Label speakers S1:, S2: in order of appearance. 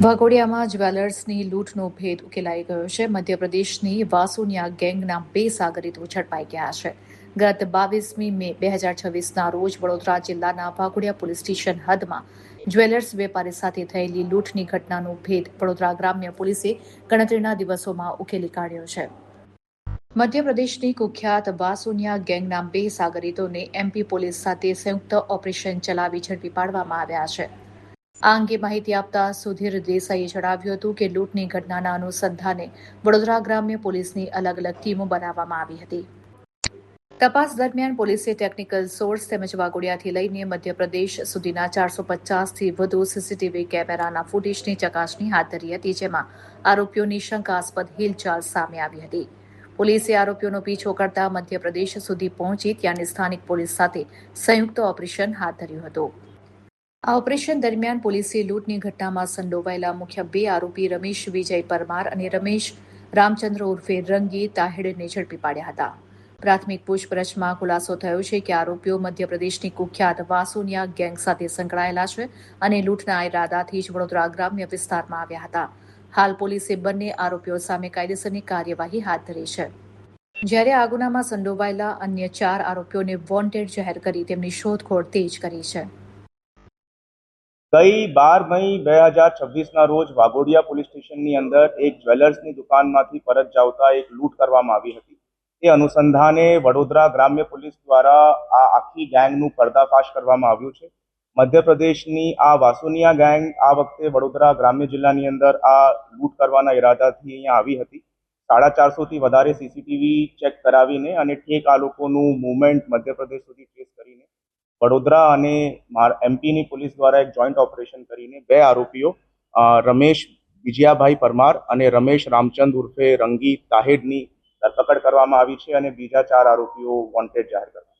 S1: વાઘોડિયામાં જ્વેલર્સની લૂંટનો ભેદ ઉકેલાઈ ગયો છે. મધ્યપ્રદેશની વાસુનિયા ગેંગના 2 સાગરીતો ઝડપાઈ ગયા છે. ગત 22મી મે 2026ના રોજ વડોદરા જિલ્લાના વાઘોડિયા પોલીસ સ્ટેશન હદમાં જ્વેલર્સ વેપારી સાથે થયેલી લૂંટની ઘટનાનો ભેદ વડોદરા ગ્રામ્ય પોલીસે ગણતરીના દિવસોમાં ઉકેલી કાઢ્યો છે. મધ્યપ્રદેશની કુખ્યાત વાસુનિયા ગેંગના 2 સાગરીતોને એમપી પોલીસ સાથે સંયુક્ત ઓપરેશન ચલાવી ઝડપી પાડવામાં આવ્યા છે. આ અંગે માહિતી આપતા સુધીર દેસાઈએ જણાવ્યું હતું કે લૂંટની ઘટનાના અનુસંધાને વડોદરા ગ્રામ્ય પોલીસની અલગ અલગ ટીમો બનાવવામાં આવી હતી. તપાસ દરમિયાન પોલીસે ટેકનિકલ સોર્સ તેમજ વાઘોડિયાથી લઈને મધ્યપ્રદેશ સુધીના 450થી વધુ સીસીટીવી કેમેરાના ફૂટેજની ચકાસણી હાથ ધરી હતી, જેમાં આરોપીઓની શંકાસ્પદ હિલચાલ સામે આવી હતી. પોલીસે આરોપીઓનો પીછો કરતા મધ્યપ્રદેશ સુધી પહોંચી ત્યાંની સ્થાનિક પોલીસ સાથે સંયુક્ત ઓપરેશન હાથ ધર્યું હતું. આ ઓપરેશન દરમિયાન પોલીસે લૂંટની ઘટનામાં સંડોવાયેલા મુખ્ય 2 આરોપી રમેશ વિજય પરમાર અને રમેશ રામચંદ્ર ઉર્ફે રંગી તાહેડને ઝડપી પાડ્યા હતા. પ્રાથમિક પૂછપરછમાં ખુલાસો થયો છે કે આરોપીઓ મધ્યપ્રદેશની કુખ્યાત વાસુનિયા ગેંગ સાથે સંકળાયેલા છે અને લૂંટના ઇરાદાથી જ વડોદરા ગ્રામ્ય વિસ્તારમાં આવ્યા હતા. હાલ પોલીસે બંને આરોપીઓ સામે કાયદેસરની કાર્યવાહી હાથ ધરી છે. જ્યારે આ ગુનામાં સંડોવાયેલા અન્ય 4 આરોપીઓને વોન્ટેડ જાહેર કરી તેમની શોધખોળ તેજ કરી છે.
S2: ગઈ 12 મઈ 2026ના રોજ વાઘોડિયા પોલીસ સ્ટેશનની અંદર એક જ્વેલર્સની દુકાનમાંથી પરત જાવતા એક લૂંટ કરવામાં આવી હતી. તે અનુસંધાને વડોદરા ગ્રામ્ય પોલીસ દ્વારા આ આખી ગેંગનું પર્દાફાશ કરવામાં આવ્યું છે. મધ્યપ્રદેશની આ વાસુનિયા ગેંગ આ વખતે વડોદરા ગ્રામ્ય જિલ્લાની અંદર આ લૂંટ કરવાના ઈરાદાથી અહીંયા આવી હતી. 450થી વધારે સીસીટીવી ચેક કરાવીને અને ઠેક આ લોકોનું મૂવમેન્ટ મધ્યપ્રદેશ સુધી ટ્રેસ કરીને વડોદરા અને એમપીની પોલીસ દ્વારા એક જોઈન્ટ ઓપરેશન કરીને 2 આરોપીઓ રમેશ વિજયાભાઈ પરમાર અને રમેશ રામચંદ ઉર્ફે રંગી તાહેડની ધરપકડ કરવામાં આવી છે અને બીજા 4 આરોપીઓ વોન્ટેડ જાહેર કરવામાં